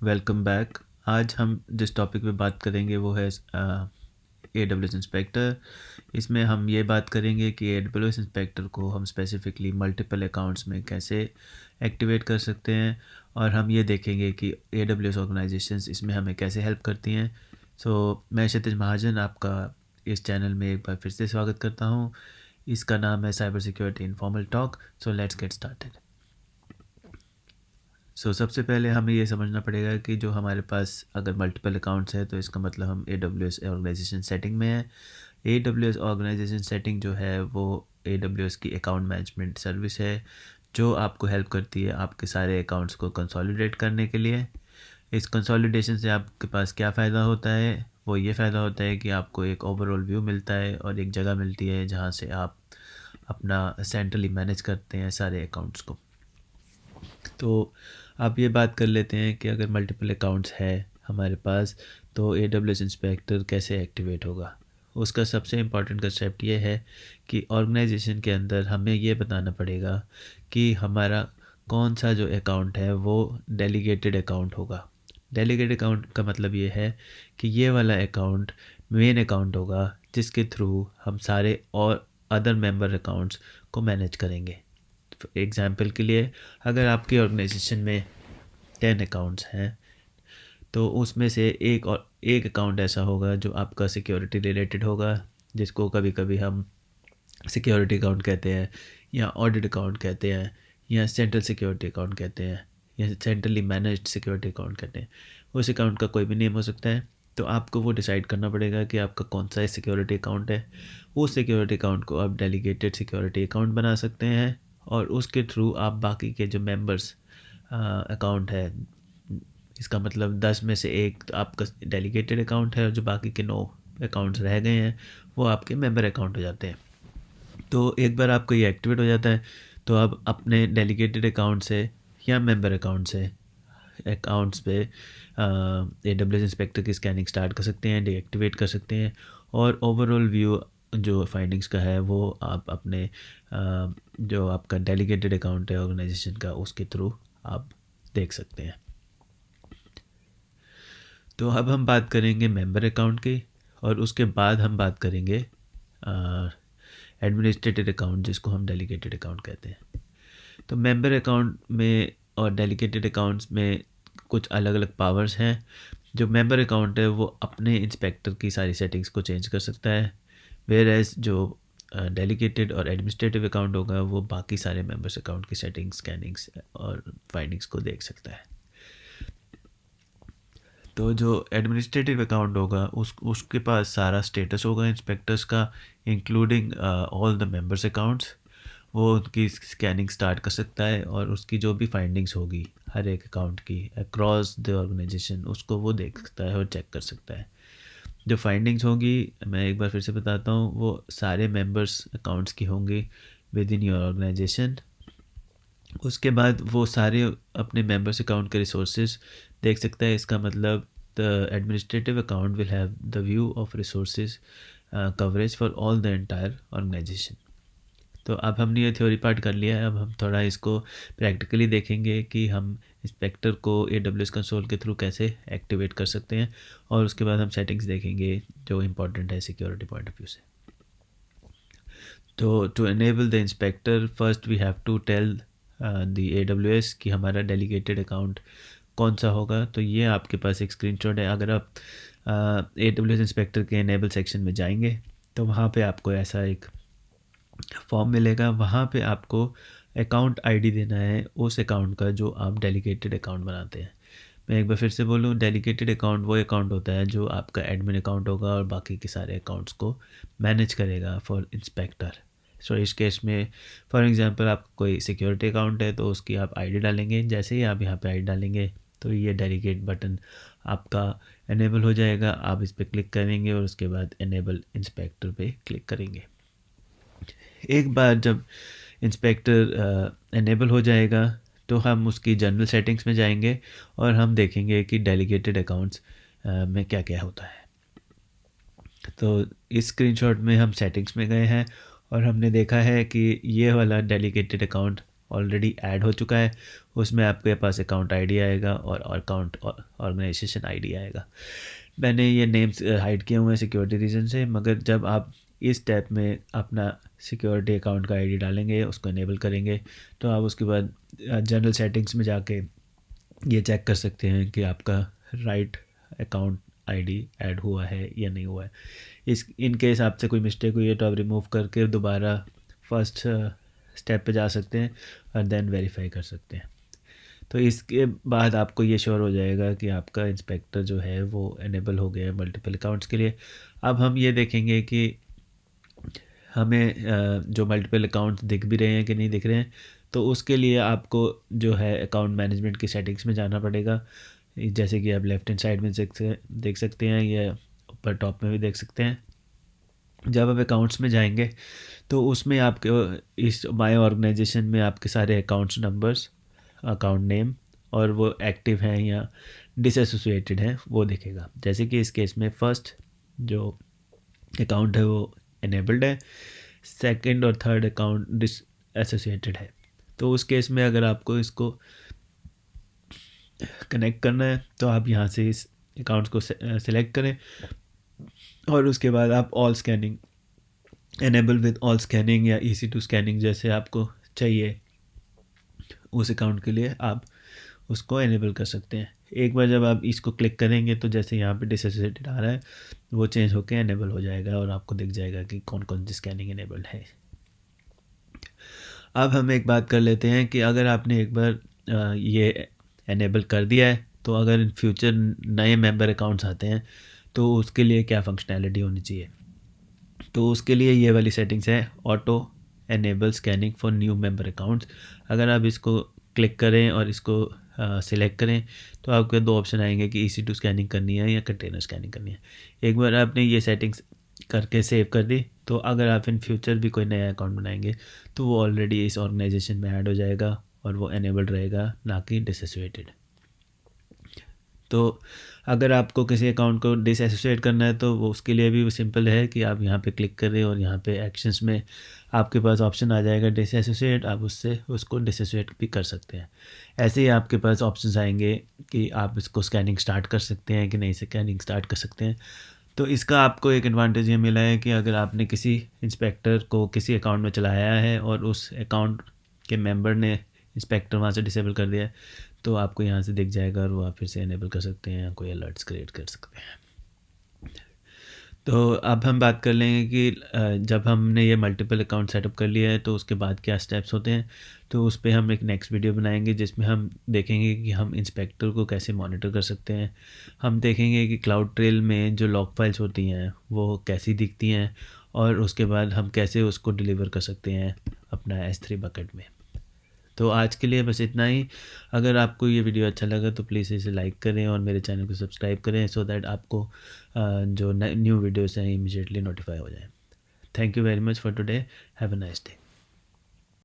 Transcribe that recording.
Welcome back. आज हम जिस टॉपिक पे बात करेंगे वो है AWS इंस्पेक्टर। इसमें हम ये बात करेंगे कि AWS इंस्पेक्टर को हम स्पेसिफिकली मल्टीपल अकाउंट्स में कैसे एक्टिवेट कर सकते हैं, और हम ये देखेंगे कि AWS ऑर्गेनाइजेशंस इसमें हमें कैसे हेल्प करती हैं। मैं क्षितिज महाजन आपका इस चैनल में एक बार फिर से स्वागत करता हूँ। इसका नाम है cyber security informal talk. So let's get started. सबसे पहले हमें ये समझना पड़ेगा कि जो हमारे पास अगर मल्टीपल अकाउंट्स है तो इसका मतलब हम AWS ऑर्गेनाइजेशन सेटिंग में है। AWS ऑर्गेनाइजेशन सेटिंग जो है वो AWS की अकाउंट मैनेजमेंट सर्विस है, जो आपको हेल्प करती है आपके सारे अकाउंट्स को कंसोलिडेट करने के लिए। इस कंसोलिडेशन से आपके पास क्या फ़ायदा होता है? वो ये फ़ायदा होता है कि आपको एक ओवरऑल व्यू मिलता है और एक जगह मिलती है जहाँ से आप अपना सेंट्रली मैनेज करते हैं सारे अकाउंट्स को। तो आप ये बात कर लेते हैं कि अगर मल्टीपल अकाउंट्स है हमारे पास तो AWS इंस्पेक्टर कैसे एक्टिवेट होगा। उसका सबसे इम्पॉर्टेंट कंसेप्ट ये है कि ऑर्गेनाइजेशन के अंदर हमें ये बताना पड़ेगा कि हमारा कौन सा जो अकाउंट है वो डेलीगेटेड अकाउंट होगा। डेलीगेटेड अकाउंट का मतलब ये है कि ये वाला अकाउंट मेन अकाउंट होगा जिसके थ्रू हम सारे और अदर मेंबर अकाउंट्स को मैनेज करेंगे। एग्ज़ाम्पल के लिए, अगर आपकी ऑर्गेनाइजेशन में 10 अकाउंट्स हैं तो उसमें से एक अकाउंट ऐसा होगा जो आपका सिक्योरिटी रिलेटेड होगा, जिसको कभी कभी हम सिक्योरिटी अकाउंट कहते हैं, या ऑडिट अकाउंट कहते हैं, या सेंट्रल सिक्योरिटी अकाउंट कहते हैं, या सेंट्रली मैनेज्ड सिक्योरिटी अकाउंट कहते हैं। उस अकाउंट का कोई भी नेम हो सकता है। तो आपको वो डिसाइड करना पड़ेगा कि आपका कौन सा सिक्योरिटी अकाउंट है। उस सिक्योरिटी अकाउंट को आप डेलीगेटेड सिक्योरिटी अकाउंट बना सकते हैं, और उसके थ्रू आप बाकी के जो मेंबर्स अकाउंट है, इसका मतलब 10 में से एक तो आपका डेलीगेटेड अकाउंट है और जो बाकी के 9 अकाउंट्स रह गए हैं वो आपके मेंबर अकाउंट हो जाते हैं। तो एक बार आपको ये एक्टिवेट हो जाता है तो आप अपने डेलीगेटेड अकाउंट से या मेंबर अकाउंट से अकाउंट्स पे AWS इंस्पेक्टर की स्कैनिंग स्टार्ट कर सकते हैं, डीएक्टिवेट कर सकते हैं, और ओवरऑल व्यू जो फाइंडिंग्स का है वो आप अपने जो आपका डेलीगेटेड अकाउंट है ऑर्गेनाइजेशन का उसके थ्रू आप देख सकते हैं। तो अब हम बात करेंगे मेंबर अकाउंट की, और उसके बाद हम बात करेंगे एडमिनिस्ट्रेटेड अकाउंट, जिसको हम डेलीगेटेड अकाउंट कहते हैं। तो मेंबर अकाउंट में और डेलीगेटेड अकाउंट्स में कुछ अलग अलग पावर्स हैं। जो मेंबर अकाउंट है वो अपने इंस्पेक्टर की सारी सेटिंग्स को चेंज कर सकता है, वेयर एज जो डेलीगेटेड और एडमिनिस्ट्रेटिव अकाउंट होगा वो बाकी सारे मेंबर्स अकाउंट की सेटिंग्स, स्कैनिंग्स और फाइंडिंग्स को देख सकता है। तो जो एडमिनिस्ट्रेटिव अकाउंट होगा उसके पास सारा स्टेटस होगा इंस्पेक्टर्स का, including all the members accounts. वो उनकी स्कैनिंग स्टार्ट कर सकता है और उसकी जो भी फाइंडिंग्स होगी हर एक अकाउंट की अक्रॉस द ऑर्गेनाइजेशन उसको वो देख सकता है और चेक कर सकता है। जो फाइंडिंग्स होंगी, मैं एक बार फिर से बताता हूँ, वो सारे मेंबर्स अकाउंट्स की होंगी विद इन योर ऑर्गेनाइजेशन। उसके बाद वो सारे अपने मेंबर्स अकाउंट के रिसोर्सेज देख सकता है। इसका मतलब the administrative account will have the view of resources coverage for all the entire organisation. तो अब हमने ये थ्योरी पार्ट कर लिया है, अब हम थोड़ा इसको प्रैक्टिकली देखेंगे कि हम इंस्पेक्टर को AWS कंसोल के थ्रू कैसे एक्टिवेट कर सकते हैं, और उसके बाद हम सेटिंग्स देखेंगे जो इम्पोर्टेंट है सिक्योरिटी पॉइंट ऑफ व्यू से। तो to enable the inspector first we have to tell the AWS कि हमारा डेलीगेटेड अकाउंट कौन सा होगा। तो ये आपके पास एक स्क्रीनशॉट है। अगर आप AWS इंस्पेक्टर के एनेबल सेक्शन में जाएंगे तो वहाँ पे आपको ऐसा एक फॉर्म मिलेगा। वहाँ पे आपको अकाउंट आईडी देना है उस अकाउंट का जो आप डेलीगेटेड अकाउंट बनाते हैं। मैं एक बार फिर से बोलूँ, डेलीगेटेड अकाउंट वो अकाउंट होता है जो आपका एडमिन अकाउंट होगा और बाकी के सारे अकाउंट्स को मैनेज करेगा फॉर इंस्पेक्टर। इस केस में फॉर एग्जांपल आप कोई सिक्योरिटी अकाउंट है तो उसकी आप आईडी डालेंगे। जैसे ही आप यहाँ पे आईडी डालेंगे तो ये डेलीगेट बटन आपका एनेबल हो जाएगा। आप इस पर क्लिक करेंगे और उसके बाद एनेबल इंस्पेक्टर पे क्लिक करेंगे। एक बार जब इंस्पेक्टर एनेबल हो जाएगा तो हम उसकी जनरल सेटिंग्स में जाएंगे और हम देखेंगे कि डेलीगेटेड अकाउंट्स में क्या क्या होता है। तो इस स्क्रीनशॉट में हम सेटिंग्स में गए हैं और हमने देखा है कि ये वाला डेलीगेटेड अकाउंट ऑलरेडी ऐड हो चुका है, उसमें आपके पास अकाउंट आईडी आएगा और अकाउंट ऑर्गेनाइजेशन आईडी आएगा। मैंने ये नेम्स हाइड किए हुए हैं सिक्योरिटी रीज़न से, मगर जब आप इस स्टेप में अपना सिक्योरिटी अकाउंट का आईडी डालेंगे, उसको इनेबल करेंगे, तो आप उसके बाद जनरल सेटिंग्स में जाके ये चेक कर सकते हैं कि आपका राइट अकाउंट आईडी ऐड हुआ है या नहीं हुआ है। इस इन केस आपसे कोई मिस्टेक हुई है तो आप रिमूव करके दोबारा फर्स्ट स्टेप पे जा सकते हैं और देन वेरीफाई कर सकते हैं। तो इसके बाद आपको ये श्योर हो जाएगा कि आपका इंस्पेक्टर जो है वो इनेबल हो गया है मल्टीपल अकाउंट्स के लिए। अब हम ये देखेंगे कि हमें जो मल्टीपल अकाउंट्स दिख भी रहे हैं कि नहीं दिख रहे हैं, तो उसके लिए आपको जो है अकाउंट मैनेजमेंट की सेटिंग्स में जाना पड़ेगा। जैसे कि आप लेफ्ट हैंड साइड में देख सकते हैं या ऊपर टॉप में भी देख सकते हैं। जब आप अकाउंट्स में जाएंगे तो उसमें आपके इस माय ऑर्गेनाइजेशन में आपके सारे अकाउंट्स नंबर्स, अकाउंट नेम और वो एक्टिव हैं या डिसएसोसिएटेड हैं वो दिखेगा। जैसे कि इस केस में फ़र्स्ट जो अकाउंट है वो इनेबल्ड है, सेकंड और थर्ड अकाउंट डिसएसोसिएटेड है। तो उस केस में अगर आपको इसको कनेक्ट करना है तो आप यहाँ से इस अकाउंट्स को सिलेक्ट करें और उसके बाद आप all scanning enable with all scanning या EC2 स्कैनिंग जैसे आपको चाहिए उस अकाउंट के लिए आप उसको इनेबल कर सकते हैं। एक बार जब आप इसको क्लिक करेंगे तो जैसे यहाँ पे डिसएसोसिएटेड आ रहा है वो चेंज होकर इनेबल हो जाएगा और आपको दिख जाएगा कि कौन कौन सी स्कैनिंग इनेबल्ड है। अब हम एक बात कर लेते हैं कि अगर आपने एक बार ये इनेबल कर दिया है तो अगर इन फ्यूचर नए मेंबर अकाउंट्स आते हैं तो उसके लिए क्या फंक्शनैलिटी होनी चाहिए। तो उसके लिए ये वाली सेटिंग्स है auto enable scanning for new member accounts. अगर आप इसको क्लिक करें और इसको सिलेक्ट करें तो आपके दो ऑप्शन आएंगे कि EC2 स्कैनिंग करनी है या कंटेनर स्कैनिंग करनी है। एक बार आपने ये सेटिंग्स करके सेव कर दी तो अगर आप इन फ्यूचर भी कोई नया अकाउंट बनाएंगे तो वो ऑलरेडी इस ऑर्गेनाइजेशन में ऐड हो जाएगा और वो एनेबल्ड रहेगा, ना कि डिसएसोसिएटेड। तो अगर आपको किसी अकाउंट को डिसएसोसिएट करना है तो वो उसके लिए भी सिंपल है कि आप यहाँ पे क्लिक करें और यहाँ पे एक्शंस में आपके पास ऑप्शन आ जाएगा डिसएसोसिएट, आप उससे उसको डिसएसोसिएट भी कर सकते हैं। ऐसे ही आपके पास ऑप्शंस आएंगे कि आप इसको स्कैनिंग स्टार्ट कर सकते हैं कि नहीं स्कैनिंग स्टार्ट कर सकते हैं। तो इसका आपको एक एडवांटेज ये मिला है कि अगर आपने किसी इंस्पेक्टर को किसी अकाउंट में चलाया है और उस अकाउंट के मेंबर ने इंस्पेक्टर वहाँ से डिसेबल कर दिया है तो आपको यहाँ से दिख जाएगा और वो आप फिर से इनेबल कर सकते हैं या कोई अलर्ट्स क्रिएट कर सकते हैं। तो अब हम बात कर लेंगे कि जब हमने ये मल्टीपल अकाउंट सेटअप कर लिया है तो उसके बाद क्या स्टेप्स होते हैं। तो उस पर हम एक नेक्स्ट वीडियो बनाएंगे जिसमें हम देखेंगे कि हम इंस्पेक्टर को कैसे मॉनिटर कर सकते हैं। हम देखेंगे कि क्लाउड ट्रेल में जो लॉग फाइल्स होती हैं वो कैसी दिखती हैं और उसके बाद हम कैसे उसको डिलीवर कर सकते हैं अपना S3 बकेट में। तो आज के लिए बस इतना ही। अगर आपको ये वीडियो अच्छा लगा तो प्लीज़ इसे लाइक करें और मेरे चैनल को सब्सक्राइब करें सो दैट आपको जो न्यू वीडियोस हैं इमीडिएटली नोटिफाई हो जाए। Thank you very much for today. Have a nice day.